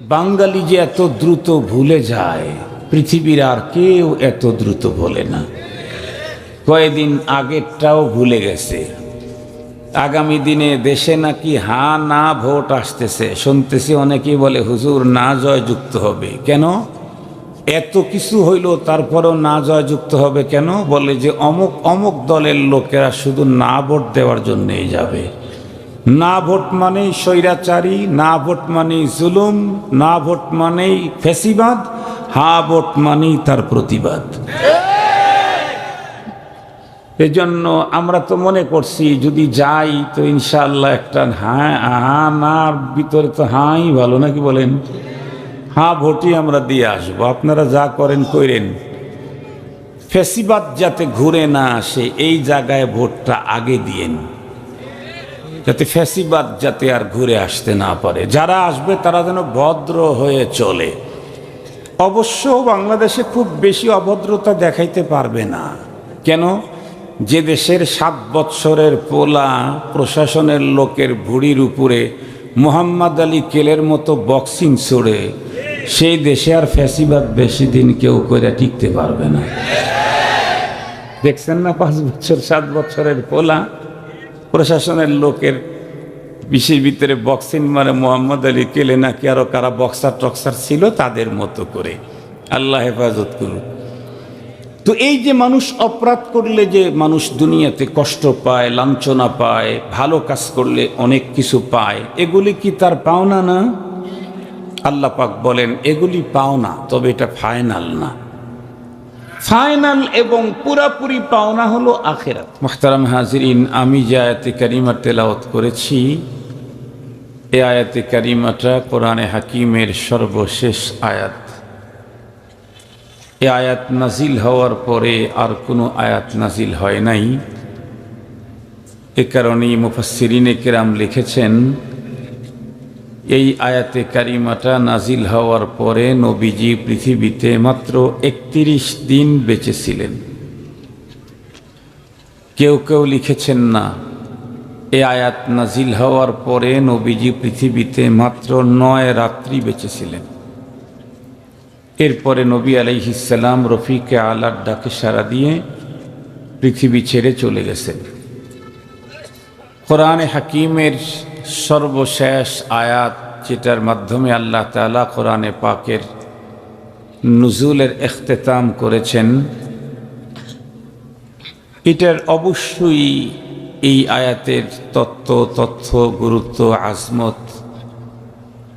বাঙালি যে এত দ্রুত ভুলে যায়, পৃথিবীর আর কেউ এত দ্রুত ভোলে না। কয়েকদিন আগেরটাও ভুলে গেছে। আগামী দিনে দেশে নাকি হা না ভোট আসতেছে, শুনতেছি অনেকেই বলে হুজুর না জয়যুক্ত হবে। কেন এত কিছু হইল তারপরেও না জয়যুক্ত হবে কেন? বলে যে অমুক অমুক দলের লোকেরা শুধু না ভোট দেওয়ার জন্যই যাবে। না ভোট মানেই স্বৈরাচারী, না ভোট মানেই জুলুম, না ভোট মানেই ফ্যাসিবাদ, হা ভোট মানেই তার প্রতিবাদ। এজন্য আমরা তো মনে করছি যদি যাই তো ইনশাআল্লাহ একটা হ্যাঁ নার ভিতরে তো হাঁই ভালো, নাকি বলেন? হ্যাঁ ভোটই আমরা দিয়ে আসবো, আপনারা যা করেন কইরেন। ফ্যাসিবাদ যাতে ঘুরে না আসে এই জায়গায় ভোটটা আগে দিয়েন, যাতে ফ্যাসিবাদ যাতে আর ঘুরে আসতে না পারে। যারা আসবে তারা যেন ভদ্র হয়ে চলে। অবশ্য বাংলাদেশে খুব বেশি অভদ্রতা দেখাইতে পারবে না। কেন? যে দেশের 7 বৎসরের পোলা প্রশাসনের লোকের ভুড়ির উপরে মোহাম্মদ আলী কেলের মতো বক্সিং ছড়ে, সেই দেশে আর ফ্যাসিবাদ বেশি দিন কেউ করে টিকতে পারবে না। দেখছেন না 5 বছর 7 বছরের পোলা প্রশাসনের লোকের বিশের ভিতরে বক্সিং মারে মোহাম্মদ আলী কেলে, নাকি আরো কারা বক্সার টক্সার ছিল তাদের মতো করে। আল্লাহ হেফাজত করুন। তো এই যে মানুষ অপরাধ করলে যে মানুষ দুনিয়াতে কষ্ট পায়, লাঞ্ছনা পায়, ভালো কাজ করলে অনেক কিছু পায়, এগুলি কি তার পাওনা না? আল্লাহ পাক বলেন এগুলি পাওনা, তবে এটা ফাইনাল না। ফাইনাল এবং পুরাপুরি পাওনা হলো আখিরাত। মুহতারাম হাজিরিন, আমি যে আয়াতে কারিমা তেলাওয়াত করেছি, এই আয়াতে কারিমাটা কোরআনে হাকিমের সর্বশেষ আয়াত। এই আয়াত নাজিল হওয়ার পরে আর কোনো আয়াত নাজিল হয় নাই। এ কারণেই মুফাসসিরিনে কেরাম লিখেছেন এই আয়াতে কারিমাটা নাজিল হওয়ার পরে নবীজি পৃথিবীতে মাত্র 31 দিন বেঁচে ছিলেন। কেউ কেউ লিখেছেন না, এই আয়াত নাজিল হওয়ার পরে নবীজি পৃথিবীতে মাত্র 9 রাত্রি বেঁচে ছিলেন। এরপরে নবী আলাইহিস সালাম রফিকে আলার ডাকে সাড়া দিয়ে পৃথিবী ছেড়ে চলে গেছেন। কোরআনে হাকিমের সর্বশেষ আয়াত, যেটার মাধ্যমে আল্লাহ তাআলা কোরআনে পাকের নুজুলের ইখতিতাম করেছেন, এটার অবশ্যই এই আয়াতের তথ্য গুরুত্ব আজমত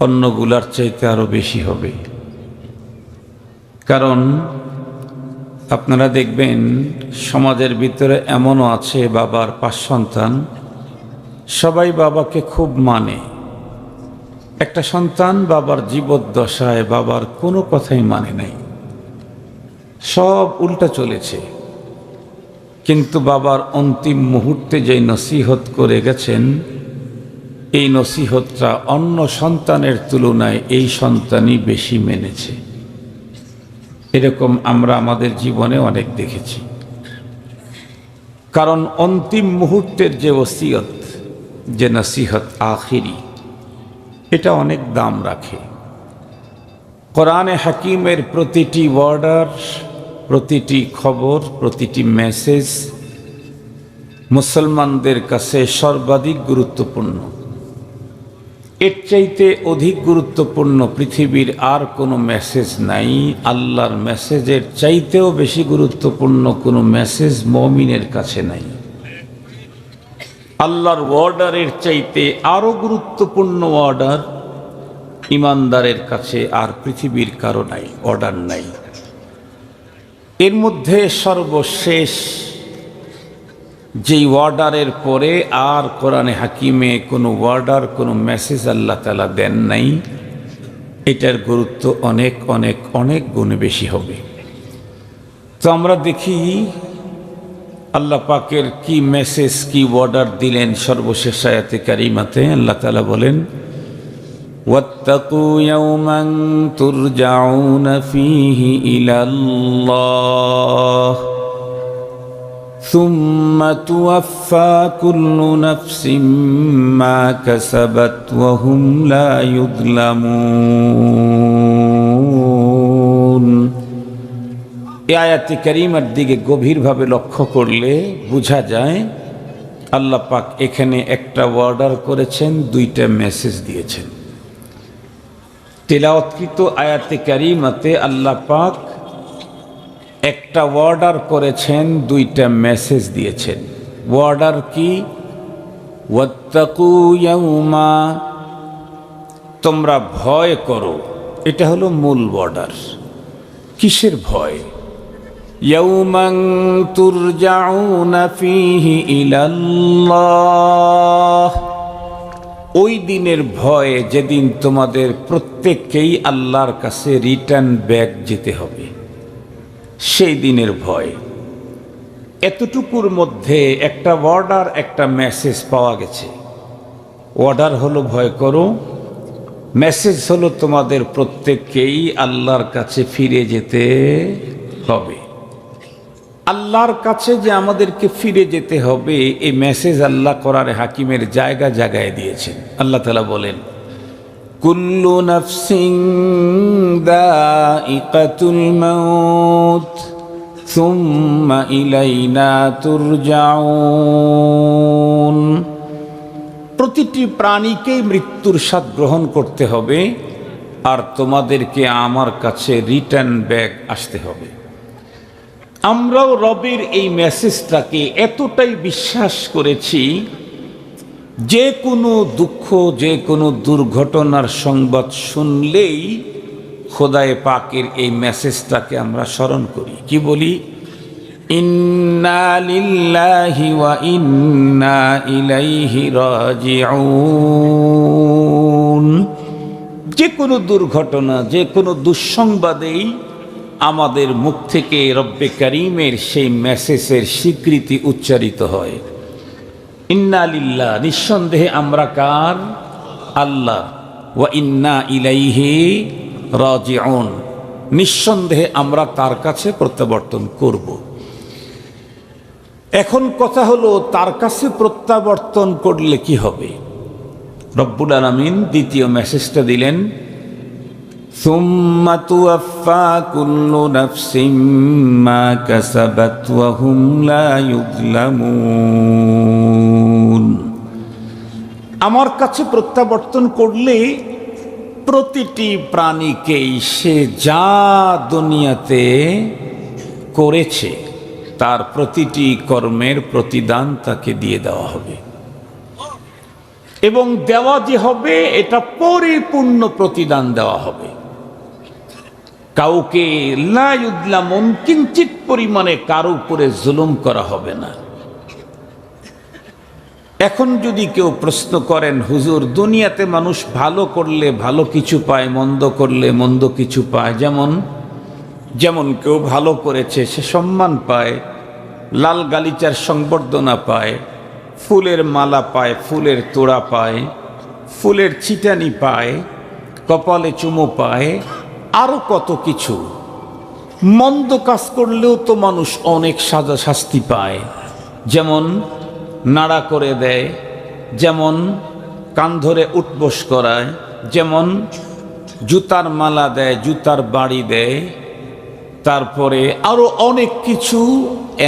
অন্যগুলার চাইতে আরো বেশি হবে। কারণ আপনারা দেখবেন সমাজের ভিতরে এমনও আছে বাবার 5 সন্তান, সবাই বাবাকে খুব মানে। একটা সন্তান বাবার জীবদ্দশায় বাবার কোনো কথাই মানে নাই, সব উল্টা চলেছে। কিন্তু বাবার অন্তিম মুহূর্তে যেই নসিহত করে গেছেন, এই নসিহতটা অন্য সন্তানের তুলনায় এই সন্তানই বেশি মেনেছে। এরকম আমরা আমাদের জীবনে অনেক দেখেছি। কারণ অন্তিম মুহূর্তের যে ওসিয়ত, যে নসিহত আখিরি, এটা অনেক দাম রাখে। কোরআনে হাকিমের প্রতিটি ওয়ার্ডার, প্রতিটি খবর, প্রতিটি মেসেজ মুসলমানদের কাছে সর্বাধিক গুরুত্বপূর্ণ। এর চাইতে অধিক গুরুত্বপূর্ণ পৃথিবীর আর কোনো মেসেজ নাই। আল্লাহর মেসেজের চাইতেও বেশি গুরুত্বপূর্ণ কোনো মেসেজ মুমিনের কাছে নাই। আল্লাহর অর্ডারের চাইতে আরো গুরুত্বপূর্ণ অর্ডার ইমানদারের কাছে আর পৃথিবীর কারো নাই, অর্ডার নাই। এর মধ্যে সর্বশেষ যেই ওয়ার্ডারের পরে আর কোরআনে হাকিমে কোনো ওয়ার্ডার, কোনো মেসেজ আল্লাহ তাআলা দেন নাই, এটার গুরুত্ব অনেক অনেক অনেক গুণে বেশি হবে। তো আমরা দেখি আল্লাহ পাকের কি মেসেজ, কি ওয়ার্ডার দিলেন সর্বশেষ আয়াতে কারিমাতে। আল্লাহ তাআলা বলেন, ওয়াত্তাকু ইয়াওমান তুরজাউনা ফীহি ইলাল্লাহ ثم توفى كل نفس ما كسبت وهم لا يظلمون। এই আয়াতে কারিমার দিকে গভীরভাবে লক্ষ্য করলে বোঝা যায় আল্লাহ পাক এখানে একটা অর্ডার করেছেন, দুইটা মেসেজ দিয়েছেন। তিলাওয়াতকৃত আয়াতে কারিমাতে আল্লাহ পাক একটা অর্ডার করেছেন, দুইটা মেসেজ দিয়েছেন। অর্ডার কি? ওয়াত্তাকু ইয়াউমা, তোমরা ভয় করো। এটা হলো মূল অর্ডার। কিসের ভয়? ইয়াউমান তুরজাউনা ফীহি ইলাল্লাহ, ওই দিনের ভয় যেদিন তোমাদের প্রত্যেককেই আল্লাহর কাছে রিটার্ন ব্যাক যেতে হবে, সেই দিনের ভয়। এতটুকুর মধ্যে একটা অর্ডার, একটা মেসেজ পাওয়া গেছে। অর্ডার হলো ভয় করো, মেসেজ হলো তোমাদের প্রত্যেককেই আল্লাহর কাছে ফিরে যেতে হবে। আল্লাহর কাছে যে আমাদেরকে ফিরে যেতে হবে, এই মেসেজ আল্লাহ কোরআনে হাকিমের জায়গা জায়গায় দিয়েছেন। আল্লাহ তাআলা বলেন, কুল্লু নাফসিন যায়িকাতুল মাউত সুম্মা ইলাইনা তুরজাউন, প্রতিটি প্রাণীকেই মৃত্যুর স্বাদ গ্রহণ করতে হবে, আর তোমাদেরকে আমার কাছে রিটার্ন ব্যাক আসতে হবে। আমরাও রবের এই মেসেজটাকে এতটাই বিশ্বাস করেছি, যে কোনো দুঃখ, যে কোনো দুর্ঘটনার সংবাদ শুনলেই খোদায়ে পাকের এই মেসেজটাকে আমরা স্মরণ করি। কি বলি? ইন্না লিল্লাহি ওয়া ইন্না ইলাইহি রাজিউন। যে কোনো দুর্ঘটনা, যে কোনো দুঃসংবাদেই আমাদের মুখ থেকে রব্বে কারীমের সেই মেসেজের স্বীকৃতি উচ্চারিত হয়। ইন্না লিল্লাহ, নিঃসন্দেহে আমরা কার? আল্লাহ। ওয়া ইন্না ইলাইহি রাজিউন, নিঃসন্দেহে আমরা তার কাছে প্রত্যাবর্তন করব। এখন কথা হলো, তার কাছে প্রত্যাবর্তন করলে কি হবে? রব্বুল আলামিন দ্বিতীয় মেসেজটা দিলেন, সুম্মা তুওয়াফা কুল্লু নাফসিন মা কাসাবাত ওয়া হুম লা ইউযলামুন। আমার কাছে প্রত্যাবর্তন করলে প্রতিটি প্রাণীকেই সে যা দুনিয়াতে করেছে তার প্রতিটি কর্মের প্রতিদান তাকে দিয়ে দেওয়া হবে, এবং দেওয়া যে হবে এটা পরিপূর্ণ প্রতিদান দেওয়া হবে। কাউকে লা ইউযলামুন, কিঞ্চিত পরিমাণে কারো উপরে জুলুম করা হবে না। এখন যদি কেউ প্রশ্ন করেন, হুজুর দুনিয়াতে মানুষ ভালো করলে ভালো কিছু পায়, মন্দ করলে মন্দ কিছু পায়, যেমন কেউ ভালো করেছে সে সম্মান পায়, লাল গালিচার সংবর্ধনা পায়, ফুলের মালা পায়, ফুলের তোড়া পায়, ফুলের ছিটানি পায়, কপালে চুমো পায়, আরো কত কিছু। মন্দ কাজ করলেও তো মানুষ অনেক সাজা শাস্তি পায়, যেমন নাড়া করে দেয়, যেমন কান ধরে উঠবোস করায়, যেমন জুতার মালা দেয়, জুতার বাড়ি দেয়, তারপরে আরো অনেক কিছু।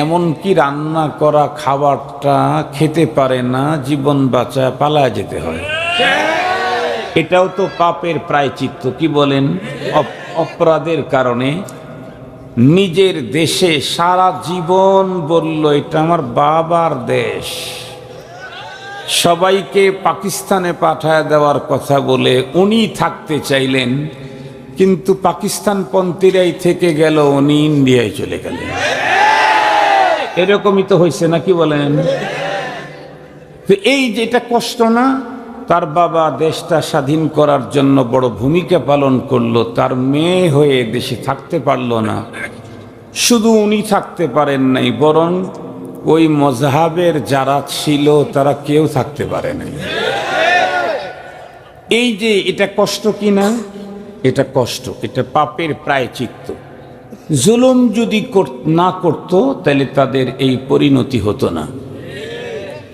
এমনকি রান্না করা খাবারটা খেতে পারে না, জীবন বাঁচায় পালায় যেতে হয়। এটাও তো পাপের প্রায়শ্চিত্ত। কি বলেন? অপরাধের কারণে নিজের দেশে সারা জীবন বলল এটা আমার বাবার দেশ, সবাইকে পাকিস্তানে পাঠায় দেওয়ার কথা বলে উনি থাকতে চাইলেন, কিন্তু পাকিস্তানপন্থীরাই থেকে গেল, উনি ইন্ডিয়ায় চলে গেলেন। এরকমই তো হয়েছে নাকি বলেন? তো এই যেটা কষ্ট না, তার বাবা দেশটা স্বাধীন করার জন্য বড় ভূমিকা পালন করলো, তার মেয়ে হয়ে দেশে থাকতে পারলো না। শুধু উনি থাকতে পারেন নাই, বরং ওই মজহাবের যারা ছিল তারা কেউ থাকতে পারে নাই। এই যে এটা কষ্ট কিনা? এটা কষ্ট, এটা পাপের প্রায়শ্চিত্ত। জুলুম যদি না করত তাহলে তাদের এই পরিণতি হতো না।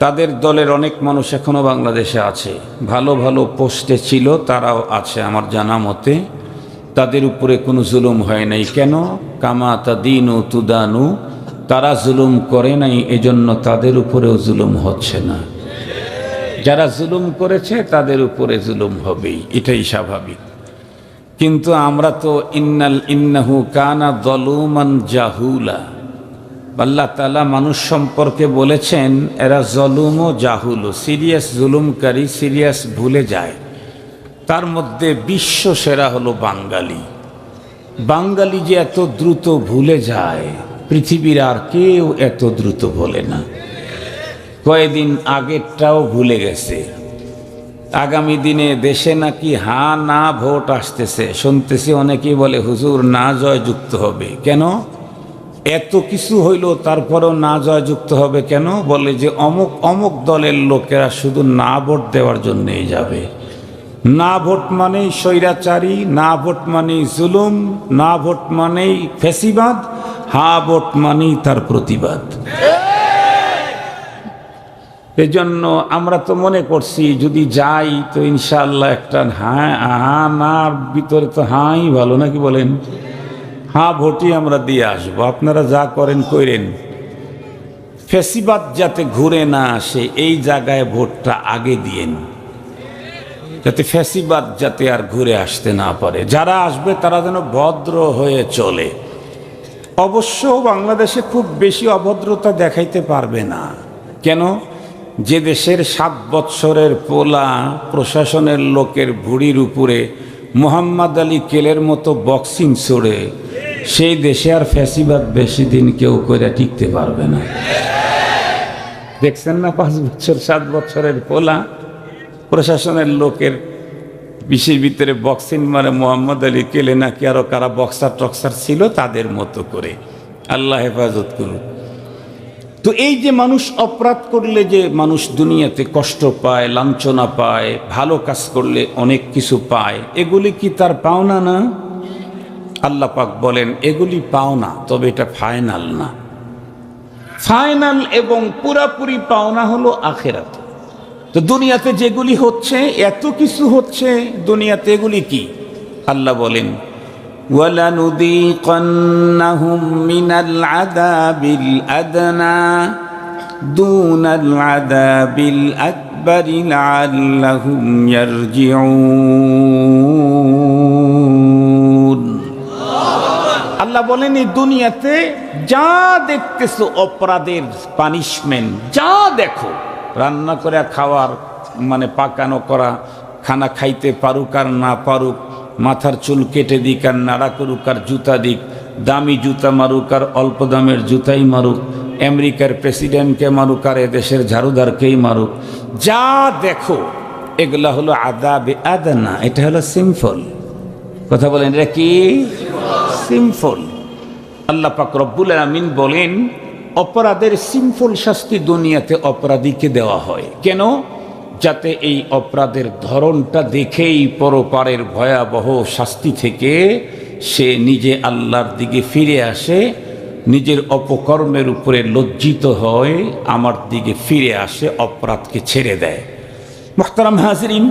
তাদের দলের অনেক মানুষ এখনো বাংলাদেশে আছে, ভালো ভালো পোস্টে ছিল, তারাও আছে আমার জানা মতে। তাদের উপরে কোনো জুলুম হয় নাই। কেন? কামা তাদিনু তুদানু, তারা জুলুম করে নাই, এজন্য তাদের উপরেও জুলুম হচ্ছে না। যারা জুলুম করেছে তাদের উপরে জুলুম হবেই, এটাই স্বাভাবিক। কিন্তু আমরা তো ইন্নাহু কানা যালুমান জাহুলা, আল্লাহ তাআলা মানুষ সম্পর্কে বলেছেন এরা জলুম ও জাহুল, সিরিয়াস জুলুমকারী, সিরিয়াস ভুলে যায়। তার মধ্যে বিশ্ব সেরা হলো বাঙালি। বাঙালি যে এত দ্রুত ভুলে যায়, পৃথিবীর আর কেউ এত দ্রুত ভোলে না। কয়েকদিন আগেরটাও ভুলে গেছে। আগামী দিনে দেশে নাকি হ্যাঁ না ভোট আসতেছে, শুনতেছি অনেকেই বলে হুজুর না জয়যুক্ত হবে। কেন? এত কিছু হইল তারপরেও না জয়যুক্ত হবে কেন? বলে যে অমুক অমুক দলের লোকেরা শুধু না ভোট দেওয়ার জন্যই যাবে। না ভোট মানেই স্বৈরাচারী, না ভোট মানেই জুলুম, না ভোট মানেই ফ্যাসিবাদ, হ্যাঁ ভোট মানেই তার প্রতিবাদ। এজন্য আমরা তো মনে করছি যদি যাই তো ইনশাআল্লাহ একটা হ্যাঁ নার ভিতরে তো হাঁই ভালো, নাকি বলেন? হ্যাঁ ভোটই আমরা দিয়ে আসবো, আপনারা যা করেন করেন। ফ্যাসিবাদ যাতে ঘুরে না আসে এই জায়গায় ভোটটা আগে দিয়েন, যাতে ফ্যাসিবাদ যাতে আর ঘুরে আসতে না পারে। যারা আসবে তারা যেন ভদ্র হয়ে চলে। অবশ্য বাংলাদেশে খুব বেশি অভদ্রতা দেখাইতে পারবে না। কেন? যে দেশের 7 বৎসরের পোলা প্রশাসনের লোকের ভুড়ির উপরে মোহাম্মদ আলী কেলের মতো বক্সিং ছড়ে, সেই দেশে আর ফ্যাসিবাদ বেশি দিন কেউ করে টিকতে পারবে না। দেখছেন না 5 বছর 7 বছরের পোলা প্রশাসনের লোকের বিশের ভিতরে বক্সিং মারে মোহাম্মদ আলী কেলে, নাকি আরো কারা বক্সার টক্সার ছিল তাদের মতো করে। আল্লাহ হেফাজত করুন। তো এই যে মানুষ অপরাধ করলে যে মানুষ দুনিয়াতে কষ্ট পায়, লাঞ্ছনা পায়, ভালো কাজ করলে অনেক কিছু পায়, এগুলি কি তার পাওনা না? আল্লাহ পাক বলেন এগুলি পাওনা, তবে এটা ফাইনাল না। ফাইনাল এবং পুরাপুরি পাওনা হলো আখিরাত। তো দুনিয়াতে যেগুলি হচ্ছে, এত কিছু হচ্ছে দুনিয়াতে, এগুলি কি? আল্লাহ বলেন وَلَنُذِيقَنَّهُم مِّنَ الْعَذَابِ الْأَدْنَى دُونَ الْعَذَابِ الْأَكْبَرِ لَعَلَّهُمْ يَرْجِعُونَ। আল্লাহ বলেন এই দুনিয়াতে যা দেখতেছো অপরাধের পানিশমেন্ট, যা দেখো, রান্না করে খাওয়ার মানে পাকানো করা খানা খাইতে পারুক আর না পারুক, মাথার চুল কেটে দিক আর নাড়া করুক আর জুতা দিক, দামি জুতা মারুক আর অল্প দামের জুতাই মারুক, আমেরিকার প্রেসিডেন্টকে মারুক আর এদেশের ঝাড়ুদারকেই মারুক, যা দেখো এগুলা হলো আযাবে আদনা। এটা হলো সিম্পল কথা বলেন, এটা কি সিম্পল? আল্লাহ পাক রব্বুল আলামিন বলেন অপরাধের সিম্পল শাস্তি দুনিয়াতে অপরাধীকে দেওয়া হয়। কেন? যাতে এই অপরাধের ধরনটা দেখেই পরপারের ভয়াবহ শাস্তি থেকে সে নিজে আল্লাহর দিকে ফিরে আসে, নিজের অপকর্মের উপরে লজ্জিত হয়, আমার দিকে ফিরে আসে, অপরাধকে ছেড়ে দেয়। মুহতারাম হাজরিন,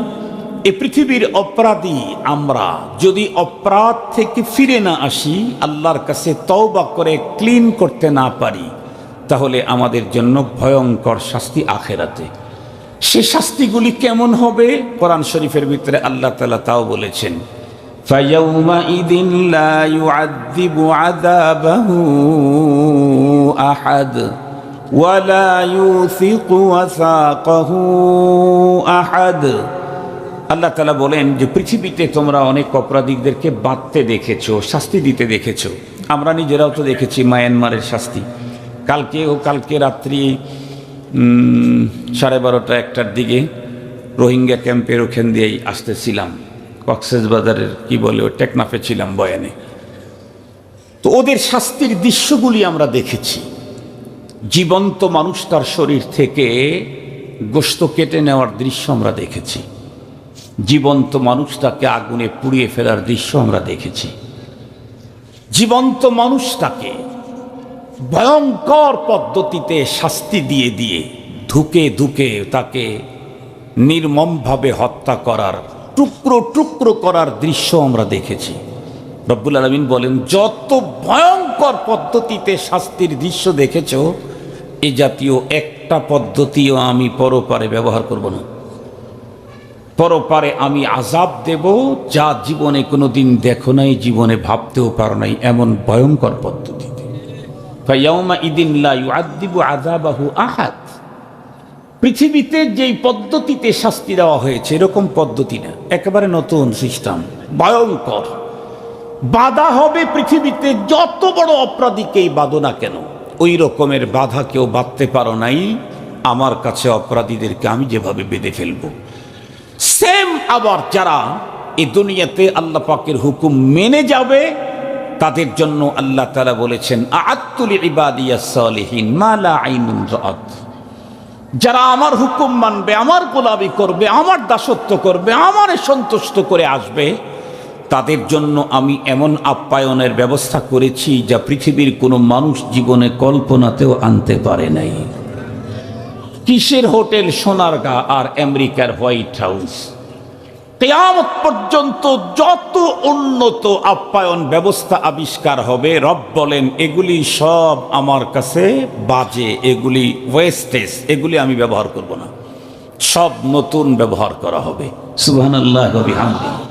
এই পৃথিবীর অপরাধী আমরা যদি অপরাধ থেকে ফিরে না আসি, আল্লাহর কাছে তওবা করে ক্লিন করতে না পারি, তাহলে আমাদের জন্য ভয়ঙ্কর শাস্তি আখিরাতে। সে শাস্তিগুলি কেমন হবে? কোরআন শরীফের ভিতরে আল্লাহ তাআলা তাও বলেছেন, ফায়াউমাইযিন লা ইউআযযিবু আযাবাহু আহাদ ওয়া লা ইউসিকু ওয়াসাকাহু আহাদ। আল্লাহ তাআলা বলেন যে পৃথিবীতে তোমরা অনেক অপরাধীদেরকে বাঁধতে দেখেছো, শাস্তি দিতে দেখেছো। আমরা নিজেরাও তো দেখেছি মায়ানমারের শাস্তি। কালকে রাত্রি 12:30-1টার দিকে রোহিঙ্গা ক্যাম্পের ওখান দিয়েই আসতেছিলাম, কক্সবাজারের কি বলে ওই টেকনাফে ছিলাম বয়ানে। তো ওদের শাস্তির দৃশ্যগুলি আমরা দেখেছি। জীবন্ত মানুষ তার শরীর থেকে গোশত কেটে নেওয়ার দৃশ্য আমরা দেখেছি। জীবন্ত মানুষটাকে আগুনে পুড়িয়ে ফেলার দৃশ্য আমরা দেখেছি। জীবন্ত মানুষটাকে ভয়ঙ্কর পদ্ধতিতে শাস্তি দিয়ে দিয়ে ধুকে ধুকে তাকে নির্মমভাবে হত্যা করার, টুকরো টুকরো করার দৃশ্য আমরা দেখেছি। রব্বুল আলামিন বলেন, যত ভয়ঙ্কর পদ্ধতিতে শাস্তির দৃশ্য দেখেছ, এ জাতীয় একটা পদ্ধতিও আমি পরপারে ব্যবহার করব না। পরপারে আমি আযাব দেব যা জীবনে কোনোদিন দেখো নাই, জীবনে ভাবতেও পারো নাই, এমন ভয়ঙ্কর পদ্ধতিতে। ফায়াউমা ইদিন লা ইউআযযিবু আযাবাহু আহাদ। পৃথিবীতে যেই পদ্ধতিতে শাস্তি দেওয়া হয়েছে এরকম পদ্ধতি না, একেবারে নতুন সিস্টেম, ভয়ঙ্কর। বাধা হবে পৃথিবীতে যত বড় অপরাধীকেই বাঁধো না কেন, ওই রকমের বাধা কেউ বাঁধতে পারো নাই আমার কাছে অপরাধীদেরকে আমি যেভাবে বেঁধে ফেলবো। সেম আবার যারা এই দুনিয়াতে আল্লাহ পাকের হুকুম মেনে যাবে তাদের জন্য আল্লাহ তাআলা বলেছেন, আ'আদতু লিইবাদিয়াস সালিহিন মা লা আইনুন রাআত। যারা আমার হুকুম মানবে, আমার গোলামি করবে, আমার দাসত্ব করবে, আমারে সন্তুষ্ট করে আসবে, তাদের জন্য আমি এমন আপ্যায়নের ব্যবস্থা করেছি যা পৃথিবীর কোনো মানুষ জীবনে কল্পনাতেও আনতে পারে নাই। কিসের হোটেল সোনারগাঁ আর আমেরিকার হোয়াইট হাউস, কিয়ামত পর্যন্ত যত উন্নত আপ্যায়ন ব্যবস্থা আবিষ্কার হবে, রব বলেন এগুলি সব আমার কাছে বাজে, এগুলি ওয়েস্টেজ, এগুলি আমি ব্যবহার করব না, সব নতুন ব্যবহার করা হবে। সুবহানাল্লাহ ওয়া বিহামদিহি।